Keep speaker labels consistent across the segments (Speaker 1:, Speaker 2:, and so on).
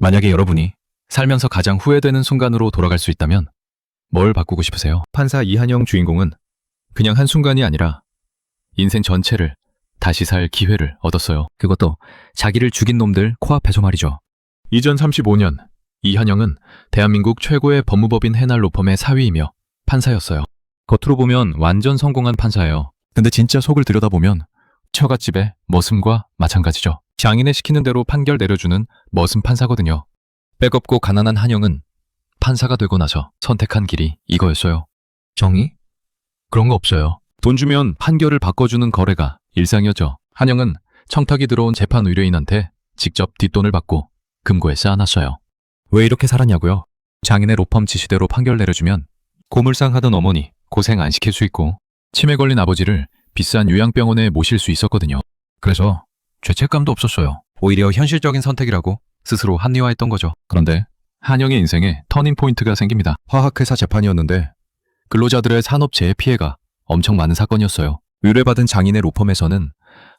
Speaker 1: 만약에 여러분이 살면서 가장 후회되는 순간으로 돌아갈 수 있다면 뭘 바꾸고 싶으세요? 판사 이한영 주인공은 그냥 한순간이 아니라 인생 전체를 다시 살 기회를 얻었어요. 그것도 자기를 죽인 놈들 코앞에서 말이죠. 이전 35년 이한영은 대한민국 최고의 법무법인 해날 로펌의 사위이며 판사였어요. 겉으로 보면 완전 성공한 판사예요. 근데 진짜 속을 들여다보면 처갓집의 머슴과 마찬가지죠. 장인의 시키는 대로 판결 내려주는 머슴 판사거든요. 빼겁고 가난한 한영은 판사가 되고 나서 선택한 길이 이거였어요. 정의? 그런 거 없어요. 돈 주면 판결을 바꿔주는 거래가 일상이었죠. 한영은 청탁이 들어온 재판 의뢰인한테 직접 뒷돈을 받고 금고에 쌓아놨어요. 왜 이렇게 살았냐고요? 장인의 로펌 지시대로 판결 내려주면 고물상 하던 어머니 고생 안 시킬 수 있고 치매 걸린 아버지를 비싼 요양병원에 모실 수 있었거든요. 그래서 죄책감도 없었어요. 오히려 현실적인 선택이라고 스스로 합리화했던 거죠. 그런데 한영의 인생에 터닝포인트가 생깁니다. 화학회사 재판이었는데 근로자들의 산업재해 피해가 엄청 많은 사건이었어요. 의뢰받은 장인의 로펌에서는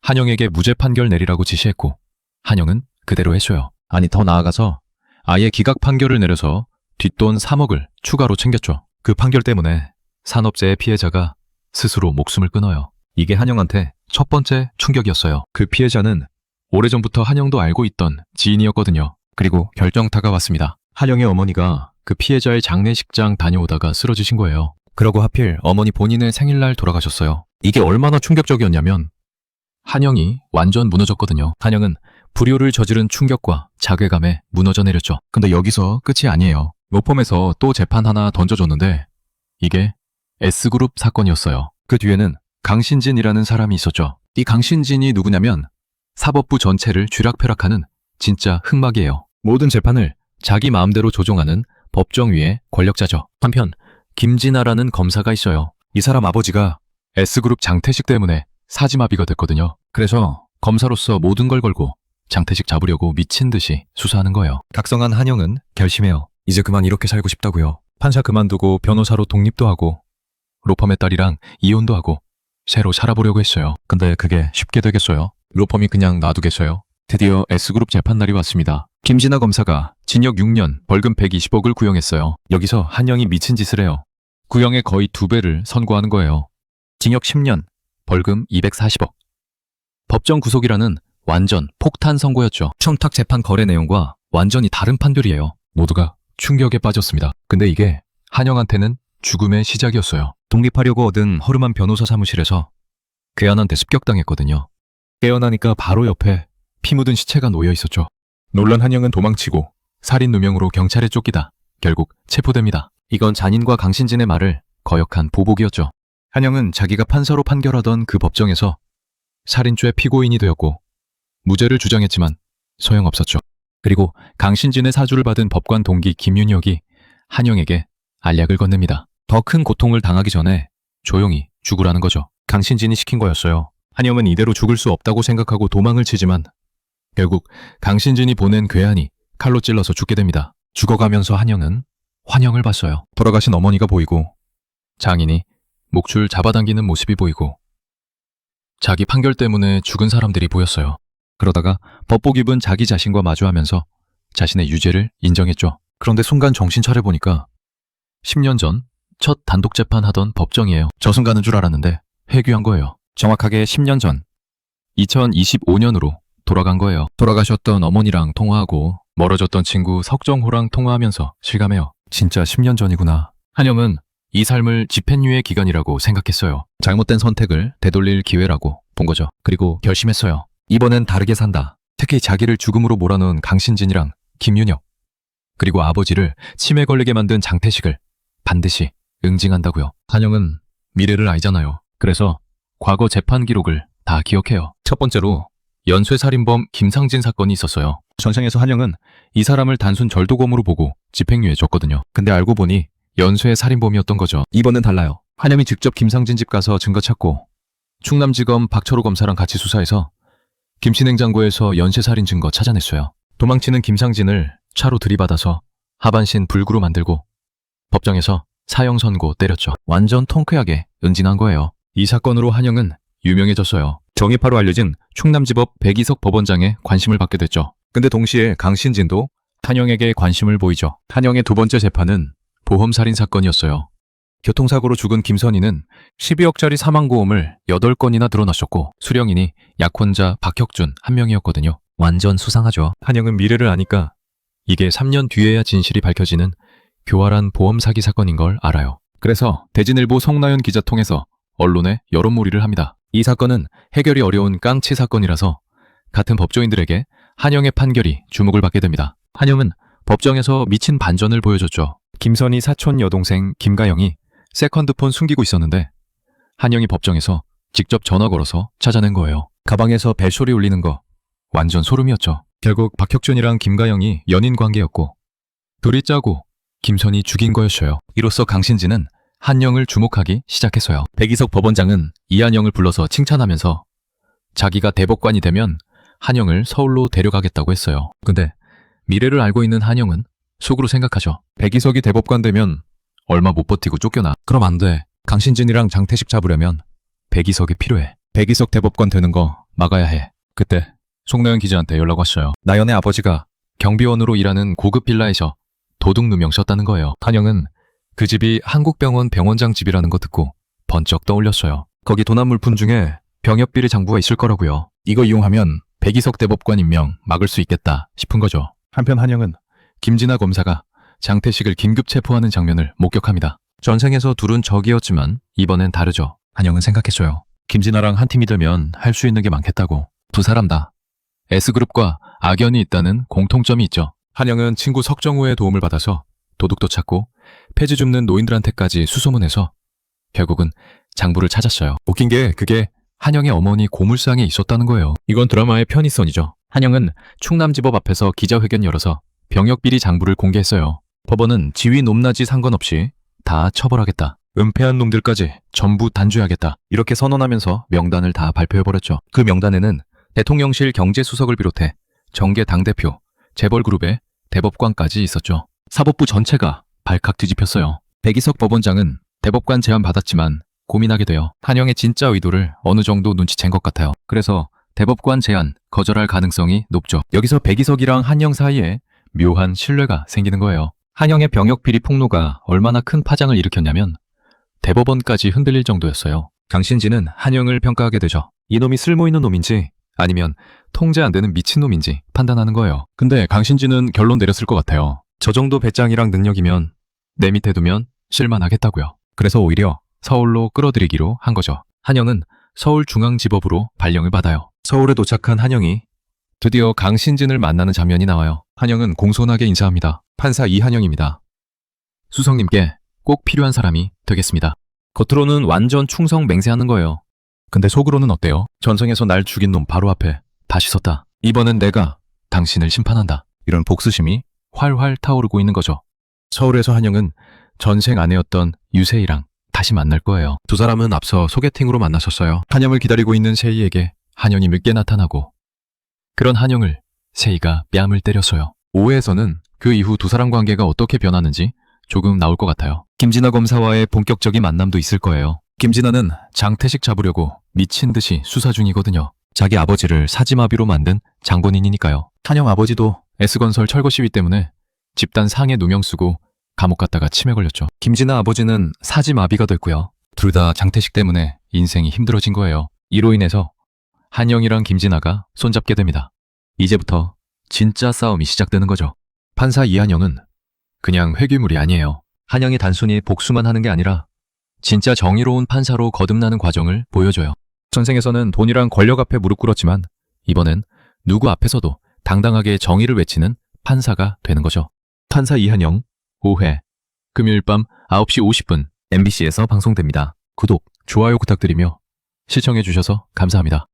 Speaker 1: 한영에게 무죄 판결 내리라고 지시했고 한영은 그대로 했어요. 아니 더 나아가서 아예 기각 판결을 내려서 뒷돈 3억을 추가로 챙겼죠. 그 판결 때문에 산업재해 피해자가 스스로 목숨을 끊어요. 이게 한영한테 첫 번째 충격이었어요. 그 피해자는 오래전부터 한영도 알고 있던 지인이었거든요. 그리고 결정타가 왔습니다. 한영의 어머니가 그 피해자의 장례식장 다녀오다가 쓰러지신 거예요. 그러고 하필 어머니 본인의 생일날 돌아가셨어요. 이게 얼마나 충격적이었냐면 한영이 완전 무너졌거든요. 한영은 불효를 저지른 충격과 자괴감에 무너져 내렸죠. 근데 여기서 끝이 아니에요. 로펌에서 또 재판 하나 던져줬는데 이게 S그룹 사건이었어요. 그 뒤에는 강신진이라는 사람이 있었죠. 이 강신진이 누구냐면 사법부 전체를 쥐락펴락하는 진짜 흑막이에요. 모든 재판을 자기 마음대로 조종하는 법정 위의 권력자죠. 한편 김진아라는 검사가 있어요. 이 사람 아버지가 S그룹 장태식 때문에 사지마비가 됐거든요. 그래서 검사로서 모든 걸 걸고 장태식 잡으려고 미친 듯이 수사하는 거예요. 각성한 한영은 결심해요. 이제 그만 이렇게 살고 싶다고요. 판사 그만두고 변호사로 독립도 하고 로펌의 딸이랑 이혼도 하고 새로 살아보려고 했어요. 근데 그게 쉽게 되겠어요? 로펌이 그냥 놔두겠어요? 드디어 S그룹 재판날이 왔습니다. 김진아 검사가 징역 6년, 벌금 120억을 구형했어요. 여기서 한영이 미친 짓을 해요. 구형의 거의 2배를 선고하는 거예요. 징역 10년, 벌금 240억. 법정 구속이라는 완전 폭탄 선고였죠. 청탁 재판 거래 내용과 완전히 다른 판결이에요. 모두가 충격에 빠졌습니다. 근데 이게 한영한테는 죽음의 시작이었어요. 독립하려고 얻은 허름한 변호사 사무실에서 괴한한테 습격당했거든요. 깨어나니까 바로 옆에 피 묻은 시체가 놓여 있었죠. 놀란 한영은 도망치고 살인 누명으로 경찰에 쫓기다 결국 체포됩니다. 이건 잔인과 강신진의 말을 거역한 보복이었죠. 한영은 자기가 판사로 판결하던 그 법정에서 살인죄 피고인이 되었고 무죄를 주장했지만 소용없었죠. 그리고 강신진의 사주를 받은 법관 동기 김윤혁이 한영에게 알약을 건넵니다. 더 큰 고통을 당하기 전에 조용히 죽으라는 거죠. 강신진이 시킨 거였어요. 한영은 이대로 죽을 수 없다고 생각하고 도망을 치지만 결국 강신진이 보낸 괴한이 칼로 찔러서 죽게 됩니다. 죽어가면서 한영은 환영을 봤어요. 돌아가신 어머니가 보이고 장인이 목줄 잡아당기는 모습이 보이고 자기 판결 때문에 죽은 사람들이 보였어요. 그러다가 법복 입은 자기 자신과 마주하면서 자신의 유죄를 인정했죠. 그런데 순간 정신 차려보니까 10년 전 첫 단독 재판하던 법정이에요. 저 순간은 줄 알았는데 회귀한 거예요. 정확하게 10년 전 2025년으로 돌아간 거예요. 돌아가셨던 어머니랑 통화하고 멀어졌던 친구 석정호랑 통화하면서 실감해요. 진짜 10년 전이구나. 한영은 이 삶을 집행유예 기간이라고 생각했어요. 잘못된 선택을 되돌릴 기회라고 본 거죠. 그리고 결심했어요. 이번엔 다르게 산다. 특히 자기를 죽음으로 몰아넣은 강신진이랑 김윤혁 그리고 아버지를 치매 걸리게 만든 장태식을 반드시 응징한다고요. 한영은 미래를 알잖아요. 그래서 과거 재판 기록을 다 기억해요. 첫 번째로 연쇄살인범 김상진 사건이 있었어요. 전생에서 한영은 이 사람을 단순 절도범으로 보고 집행유예 줬거든요. 근데 알고 보니 연쇄살인범이었던 거죠. 이번엔 달라요. 한영이 직접 김상진 집 가서 증거 찾고 충남지검 박철호 검사랑 같이 수사해서 김치냉장고에서 연쇄살인 증거 찾아냈어요. 도망치는 김상진을 차로 들이받아서 하반신 불구로 만들고 법정에서 사형 선고 때렸죠. 완전 통쾌하게 응징한 거예요. 이 사건으로 한영은 유명해졌어요. 정의파로 알려진 충남지법 백이석 법원장의 관심을 받게 됐죠. 근데 동시에 강신진도 한영에게 관심을 보이죠. 한영의 두 번째 재판은 보험살인 사건이었어요. 교통사고로 죽은 김선희는 12억짜리 사망보험을 8건이나 들어놨었고 수령인이 약혼자 박혁준 한 명이었거든요. 완전 수상하죠. 한영은 미래를 아니까 이게 3년 뒤에야 진실이 밝혀지는 교활한 보험 사기 사건인 걸 알아요. 그래서 대진일보 송나연 기자 통해서 언론에 여론몰이를 합니다. 이 사건은 해결이 어려운 깡치 사건이라서 같은 법조인들에게 한영의 판결이 주목을 받게 됩니다. 한영은 법정에서 미친 반전을 보여줬죠. 김선희 사촌 여동생 김가영이 세컨드폰 숨기고 있었는데 한영이 법정에서 직접 전화 걸어서 찾아낸 거예요. 가방에서 벨소리 울리는 거 완전 소름이었죠. 결국 박혁준이랑 김가영이 연인 관계였고 둘이 짜고 김선희 죽인 거였어요. 이로써 강신지는 한영을 주목하기 시작했어요. 백이석 법원장은 이한영을 불러서 칭찬하면서 자기가 대법관이 되면 한영을 서울로 데려가겠다고 했어요. 근데 미래를 알고 있는 한영은 속으로 생각하죠. 백이석이 대법관 되면 얼마 못 버티고 쫓겨나. 그럼 안 돼. 강신진이랑 장태식 잡으려면 백이석이 필요해. 백이석 대법관 되는 거 막아야 해. 그때 송나연 기자한테 연락 왔어요. 나연의 아버지가 경비원으로 일하는 고급 빌라에서 도둑 누명 썼다는 거예요. 한영은 그 집이 한국병원 병원장 집이라는 거 듣고 번쩍 떠올렸어요. 거기 도난물품 중에 병역비리 장부가 있을 거라고요. 이거 이용하면 백이석 대법관 임명 막을 수 있겠다 싶은 거죠. 한편 한영은 김진아 검사가 장태식을 긴급 체포하는 장면을 목격합니다. 전생에서 둘은 적이었지만 이번엔 다르죠. 한영은 생각했어요. 김진아랑 한 팀이 되면 할 수 있는 게 많겠다고. 두 사람 다 S그룹과 악연이 있다는 공통점이 있죠. 한영은 친구 석정우의 도움을 받아서 도둑도 찾고 폐지 줍는 노인들한테까지 수소문해서 결국은 장부를 찾았어요. 웃긴 게 그게 한영의 어머니 고물상에 있었다는 거예요. 이건 드라마의 편의선이죠. 한영은 충남지법 앞에서 기자회견 열어서 병역비리 장부를 공개했어요. 법원은 지위 높낮이 상관없이 다 처벌하겠다. 은폐한 놈들까지 전부 단죄하겠다. 이렇게 선언하면서 명단을 다 발표해버렸죠. 그 명단에는 대통령실 경제수석을 비롯해 정계 당대표, 재벌그룹의 대법관까지 있었죠. 사법부 전체가 발칵 뒤집혔어요. 백이석 법원장은 대법관 제안 받았지만 고민하게 돼요. 한영의 진짜 의도를 어느 정도 눈치챈 것 같아요. 그래서 대법관 제안 거절할 가능성이 높죠. 여기서 백이석이랑 한영 사이에 묘한 신뢰가 생기는 거예요. 한영의 병역 비리 폭로가 얼마나 큰 파장을 일으켰냐면 대법원까지 흔들릴 정도였어요. 강신지는 한영을 평가하게 되죠. 이놈이 쓸모있는 놈인지 아니면 통제 안 되는 미친놈인지 판단하는 거예요. 근데 강신지는 결론 내렸을 것 같아요. 저 정도 배짱이랑 능력이면 내 밑에 두면 실만하겠다고요. 그래서 오히려 서울로 끌어들이기로 한 거죠. 한영은 서울중앙지법으로 발령을 받아요. 서울에 도착한 한영이 드디어 강신진을 만나는 장면이 나와요. 한영은 공손하게 인사합니다. 판사 이한영입니다. 수석님께 꼭 필요한 사람이 되겠습니다. 겉으로는 완전 충성 맹세하는 거예요. 근데 속으로는 어때요? 전생에서 날 죽인 놈 바로 앞에 다시 섰다. 이번엔 내가 당신을 심판한다. 이런 복수심이 활활 타오르고 있는 거죠. 서울에서 한영은 전생 아내였던 유세희랑 다시 만날 거예요. 두 사람은 앞서 소개팅으로 만났었어요. 한영을 기다리고 있는 세희에게 한영이 늦게 나타나고 그런 한영을 세희가 뺨을 때렸어요. 5회에서는 그 이후 두 사람 관계가 어떻게 변하는지 조금 나올 것 같아요. 김진아 검사와의 본격적인 만남도 있을 거예요. 김진아는 장태식 잡으려고 미친 듯이 수사 중이거든요. 자기 아버지를 사지마비로 만든 장본인이니까요. 한영 아버지도 S건설 철거 시위 때문에 집단 상해 누명 쓰고 감옥 갔다가 치매 걸렸죠. 김진아 아버지는 사지마비가 됐고요. 둘 다 장태식 때문에 인생이 힘들어진 거예요. 이로 인해서 한영이랑 김진아가 손잡게 됩니다. 이제부터 진짜 싸움이 시작되는 거죠. 판사 이한영은 그냥 회귀물이 아니에요. 한영이 단순히 복수만 하는 게 아니라 진짜 정의로운 판사로 거듭나는 과정을 보여줘요. 전생에서는 돈이랑 권력 앞에 무릎 꿇었지만 이번엔 누구 앞에서도 당당하게 정의를 외치는 판사가 되는 거죠. 판사 이한영 5회 금요일 밤 9시 50분 MBC에서 방송됩니다. 구독, 좋아요 부탁드리며 시청해주셔서 감사합니다.